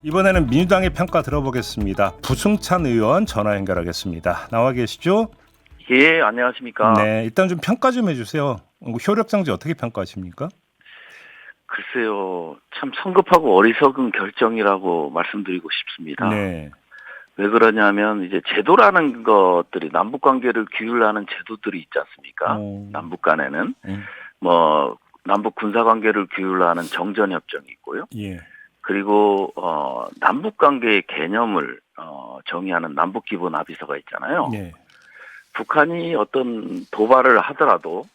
이번에는 민주당의 평가 들어보겠습니다. 부승찬 의원 전화 연결하겠습니다. 나와 계시죠? 예, 안녕하십니까. 네, 일단 좀 평가 좀 해주세요. 효력정지 어떻게 평가하십니까? 글쎄요, 참 성급하고 어리석은 결정이라고 말씀드리고 싶습니다. 네, 왜 그러냐면 이제 제도라는 것들이 남북 관계를 규율하는 제도들이 있지 않습니까? 남북 간에는 뭐 남북 군사 관계를 규율하는 정전 협정이 있고요. 예, 그리고 남북 관계의 개념을 정의하는 남북 기본 합의서가 있잖아요. 네, 북한이 어떤 도발을 하더라도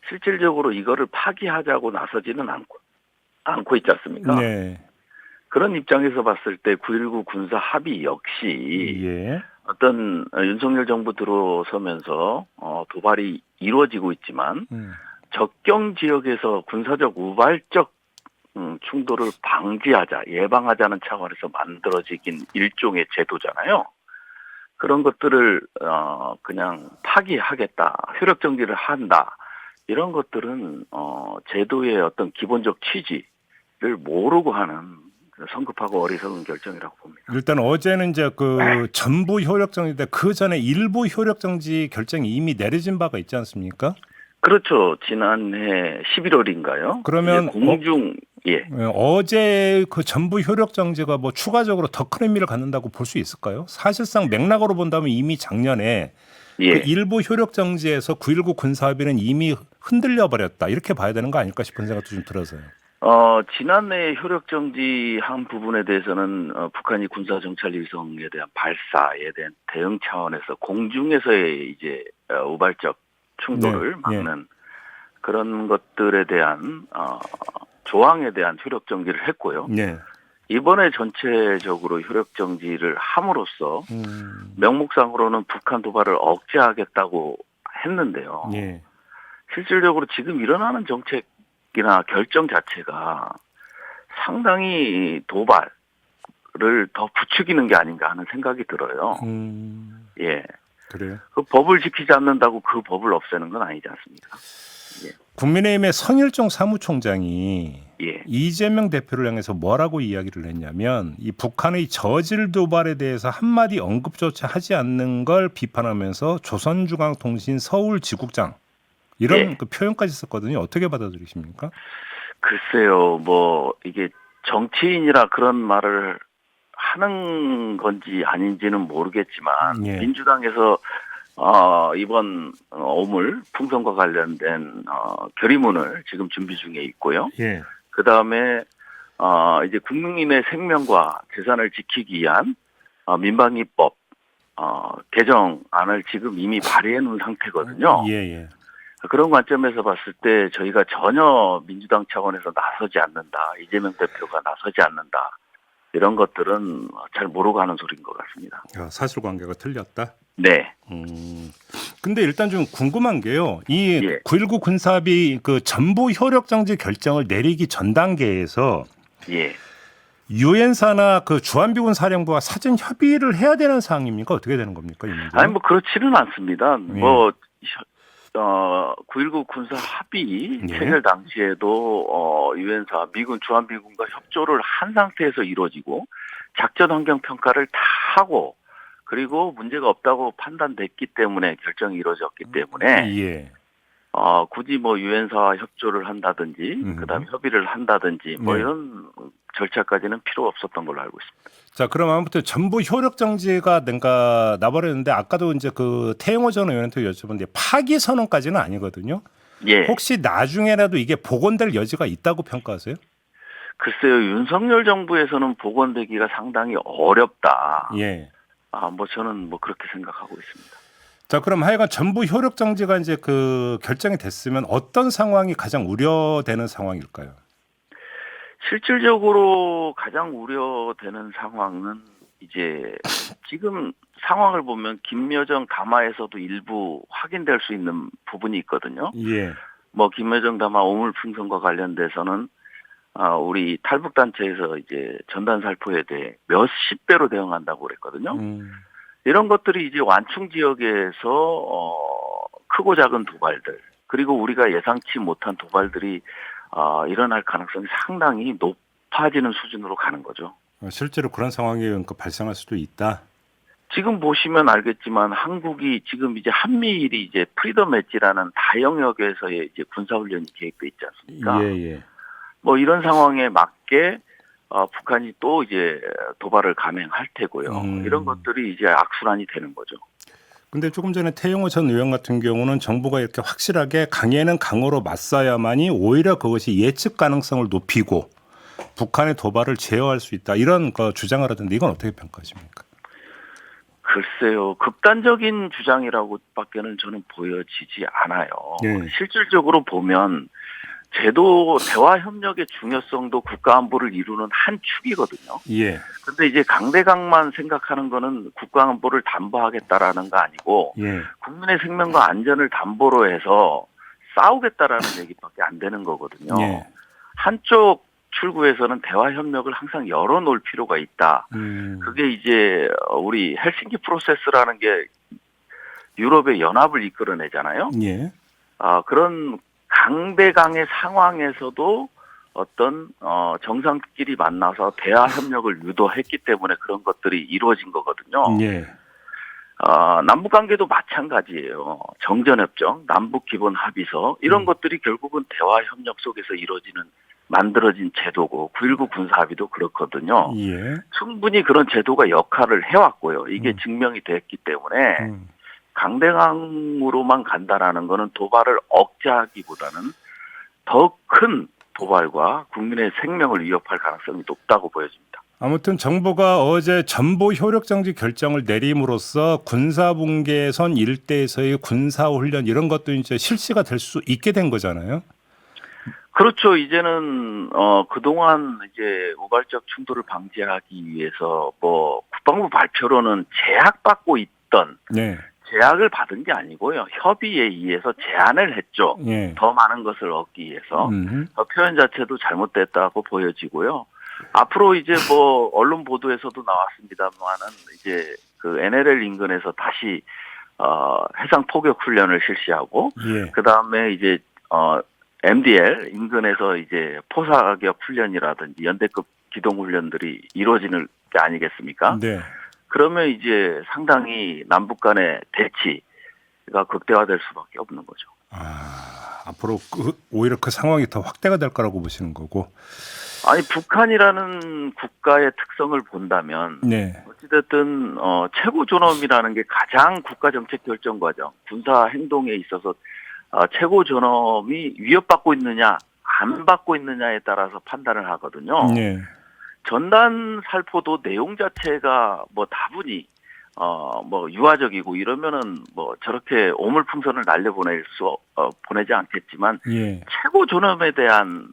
실질적으로 이거를 파기하자고 나서지는 않고 있지 않습니까? 네, 그런 입장에서 봤을 때 9.19 군사 합의 역시 예, 어떤 윤석열 정부 들어서면서 도발이 이루어지고 있지만 접경 지역에서 군사적 우발적 충돌을 방지하자, 예방하자는 차원에서 만들어지긴 일종의 제도잖아요. 그런 것들을 그냥 파기하겠다, 효력 정지를 한다. 이런 것들은 제도의 어떤 기본적 취지를 모르고 하는 성급하고 어리석은 결정이라고 봅니다. 일단 어제는 이제 그 전부 효력정지인데 그 전에 일부 효력정지 결정이 이미 내려진 바가 있지 않습니까? 그렇죠. 지난해 11월인가요? 그러면 공중 어제 그 전부 효력정지가 뭐 추가적으로 더 큰 의미를 갖는다고 볼 수 있을까요? 사실상 맥락으로 본다면 이미 작년에 그 일부 효력정지에서 9.19 군사합의는 이미 흔들려 버렸다 이렇게 봐야 되는 거 아닐까 싶은 생각도 좀 들어서요. 지난해 효력정지 한 부분에 대해서는 북한이 군사정찰 위성에 대한 발사에 대한 대응 차원에서 공중에서의 이제 우발적 충돌을 막는 그런 것들에 대한 조항에 대한 효력정지를 했고요. 네. 이번에 전체적으로 효력정지를 함으로써 명목상으로는 북한 도발을 억제하겠다고 했는데요. 네. 실질적으로 지금 일어나는 정책이나 결정 자체가 상당히 도발을 더 부추기는 게 아닌가 하는 생각이 들어요. 예. 그래요? 그 법을 지키지 않는다고 그 법을 없애는 건 아니지 않습니까? 예. 국민의힘의 성일종 사무총장이 예. 이재명 대표를 향해서 뭐라고 이야기를 했냐면 이 북한의 저질 도발에 대해서 한마디 언급조차 하지 않는 걸 비판하면서 조선중앙통신 서울지국장 이런 그 표현까지 썼거든요. 어떻게 받아들이십니까? 글쎄요, 뭐 이게 정치인이라 그런 말을 하는 건지 아닌지는 모르겠지만 민주당에서 이번 오물 풍선과 관련된 결의문을 지금 준비 중에 있고요. 그 다음에 이제 국민의 생명과 재산을 지키기 위한 민방위법 개정안을 지금 이미 발의해 놓은 상태거든요. 그런 관점에서 봤을 때 저희가 전혀 민주당 차원에서 나서지 않는다. 이재명 대표가 나서지 않는다. 이런 것들은 잘 모르고 하는 소리인 것 같습니다. 사실관계가 틀렸다? 네. 근데 일단 좀 궁금한 게요. 이 9.19 군사합의 그 전부 효력정지 결정을 내리기 전 단계에서 유엔사나 그 주한미군 사령부가 사전 협의를 해야 되는 사항입니까? 어떻게 되는 겁니까? 이 문제는? 아니 뭐 그렇지는 않습니다. 뭐 9.19 군사 합의 체결 당시에도 유엔사 미군 주한미군과 협조를 한 상태에서 이루어지고 작전 환경 평가를 다 하고 그리고 문제가 없다고 판단됐기 때문에 결정이 이루어졌기 때문에 굳이 뭐 유엔사와 협조를 한다든지 그다음에 협의를 한다든지 뭐 이런 절차까지는 필요 없었던 걸로 알고 있습니다. 자, 그럼 아무튼 전부 효력 정지가 뭔가 나버렸는데 아까도 이제 그 태영호 전 의원한테 여쭤봤는데 파기 선언까지는 아니거든요. 혹시 나중에라도 이게 복원될 여지가 있다고 평가하세요? 글쎄요, 윤석열 정부에서는 복원되기가 상당히 어렵다. 뭐 저는 뭐 그렇게 생각하고 있습니다. 자, 그럼 하여간 전부 효력 정지가 이제 그 결정이 됐으면 어떤 상황이 가장 우려되는 상황일까요? 실질적으로 가장 우려되는 상황은 이제 지금 상황을 보면 김여정 담화에서도 일부 확인될 수 있는 부분이 있거든요. 뭐 김여정 담화 오물풍선과 관련돼서는 우리 탈북단체에서 이제 전단 살포에 대해 몇십 배로 대응한다고 그랬거든요. 이런 것들이 이제 완충 지역에서 크고 작은 도발들 그리고 우리가 예상치 못한 도발들이 일어날 가능성이 상당히 높아지는 수준으로 가는 거죠. 실제로 그런 상황이 그러니까 발생할 수도 있다. 지금 보시면 알겠지만 한국이 지금 이제 한미일이 이제 프리덤 엣지라는 다영역에서의 이제 군사훈련이 계획돼 있지 않습니까? 예. 뭐 이런 상황에 맞게 북한이 또 이제 도발을 감행할 테고요. 이런 것들이 이제 악순환이 되는 거죠. 근데 조금 전에 태영호 전 의원 같은 경우는 정부가 이렇게 확실하게 강에는 강으로 맞서야만이 오히려 그것이 예측 가능성을 높이고 북한의 도발을 제어할 수 있다. 이런 거 주장을 하던데 이건 어떻게 평가하십니까? 글쎄요. 극단적인 주장이라고밖에는 저는 보여지지 않아요. 네. 실질적으로 보면 제도 대화 협력의 중요성도 국가 안보를 이루는 한 축이거든요. 예. 근데 이제 강대강만 생각하는 거는 국가 안보를 담보하겠다라는 거 아니고 예. 국민의 생명과 안전을 담보로 해서 싸우겠다라는 얘기밖에 안 되는 거거든요. 예. 한쪽 출구에서는 대화 협력을 항상 열어놓을 필요가 있다. 그게 이제 우리 헬싱키 프로세스라는 게 유럽의 연합을 이끌어내잖아요. 예. 그런 강대강의 상황에서도 어떤 정상끼리 만나서 대화 협력을 유도했기 때문에 그런 것들이 이루어진 거거든요. 예. 남북 관계도 마찬가지예요. 정전협정, 남북 기본 합의서 이런 것들이 결국은 대화 협력 속에서 만들어진 제도고 9.19 군사합의도 그렇거든요. 예. 충분히 그런 제도가 역할을 해왔고요. 이게 증명이 됐기 때문에 강대강으로만 간다라는 거는 도발을 억제하기보다는 더 큰 도발과 국민의 생명을 위협할 가능성이 높다고 보여집니다. 아무튼 정부가 어제 전보 효력정지 결정을 내림으로써 군사분계선 일대에서의 군사훈련 이런 것도 이제 실시가 될 수 있게 된 거잖아요. 그렇죠. 이제는 그동안 이제 우발적 충돌을 방지하기 위해서 뭐 국방부 발표로는 제약받고 있던 네. 제약을 받은 게 아니고요. 협의에 의해서 제안을 했죠. 예. 더 많은 것을 얻기 위해서. 표현 자체도 잘못됐다고 보여지고요. 앞으로 이제 뭐 언론 보도에서도 나왔습니다만은 이제 그 NLL 인근에서 다시 해상 포격 훈련을 실시하고 예. 그다음에 이제 MDL 인근에서 이제 포사격 훈련이라든지 연대급 기동 훈련들이 이루어지는 게 아니겠습니까? 네. 그러면 이제 상당히 남북 간의 대치가 극대화될 수밖에 없는 거죠. 앞으로 오히려 그 상황이 더 확대가 될 거라고 보시는 거고. 아니 북한이라는 국가의 특성을 본다면 네. 어찌됐든 최고 존엄이라는 게 가장 국가 정책 결정 과정, 군사 행동에 있어서 최고 존엄이 위협받고 있느냐 안 받고 있느냐에 따라서 판단을 하거든요. 네. 전단 살포도 내용 자체가 뭐 다분히 뭐 유화적이고 이러면은 뭐 저렇게 오물풍선을 보내지 않겠지만 예. 최고 존엄에 대한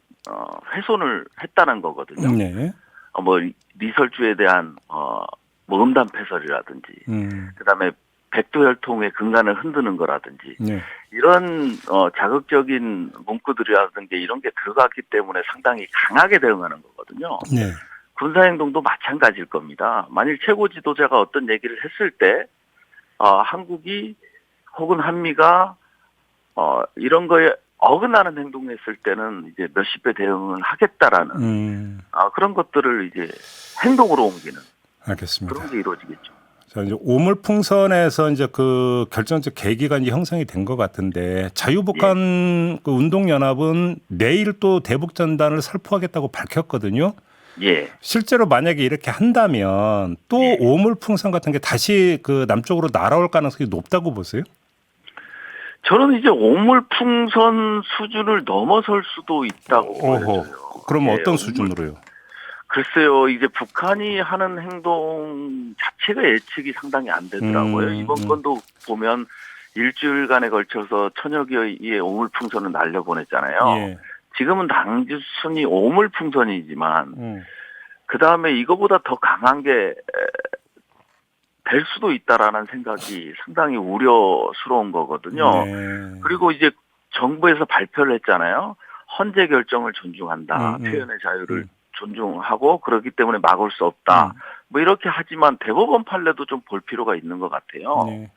훼손을 했다는 거거든요. 네. 뭐 리설주에 대한 뭐 음담 패설이라든지 그다음에 백도혈통의 근간을 흔드는 거라든지 네. 이런 자극적인 문구들이라든지 이런 게 들어갔기 때문에 상당히 강하게 대응하는 거거든요. 네. 군사행동도 마찬가지일 겁니다. 만일 최고 지도자가 어떤 얘기를 했을 때 한국이 혹은 한미가 이런 거에 어긋나는 행동을 했을 때는 이제 몇십 배 대응을 하겠다라는 그런 것들을 이제 행동으로 옮기는 알겠습니다. 그런 게 이루어지겠죠. 자, 이제 오물풍선에서 이제 그 결정적 계기가 이제 형성이 된 것 같은데 자유북한 그 운동연합은 내일 또 대북전단을 살포하겠다고 밝혔거든요. 예. 실제로 만약에 이렇게 한다면 또 오물풍선 같은 게 다시 그 남쪽으로 날아올 가능성이 높다고 보세요? 저는 이제 오물풍선 수준을 넘어설 수도 있다고 보여져요. 그럼 어떤 수준으로요? 글쎄요, 이제 북한이 하는 행동 자체가 예측이 상당히 안 되더라고요. 이번 건도 보면 일주일간에 걸쳐서 천여 개의 오물풍선을 날려보냈잖아요. 예. 지금은 단순히 오물풍선이지만 그 다음에 이거보다 더 강한 게 될 수도 있다라는 생각이 상당히 우려스러운 거거든요. 네. 그리고 이제 정부에서 발표를 했잖아요. 헌재 결정을 존중한다. 표현의 자유를 존중하고 그렇기 때문에 막을 수 없다. 뭐 이렇게 하지만 대법원 판례도 좀 볼 필요가 있는 것 같아요. 네.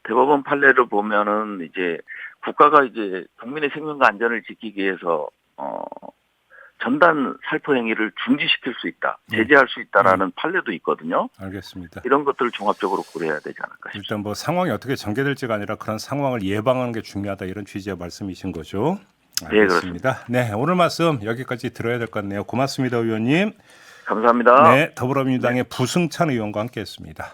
대법원 판례를 보면은 이제 국가가 이제 국민의 생명과 안전을 지키기 위해서 전단 살포 행위를 중지시킬 수 있다, 제재할 수 있다라는 판례도 있거든요. 알겠습니다. 이런 것들을 종합적으로 고려해야 되지 않을까 싶습니다. 일단 뭐 상황이 어떻게 전개될지가 아니라 그런 상황을 예방하는 게 중요하다 이런 취지의 말씀이신 거죠. 알겠습니다. 네, 오늘 말씀 여기까지 들어야 될 것 같네요. 고맙습니다, 의원님. 감사합니다. 네, 더불어민주당의 부승찬 의원과 함께했습니다.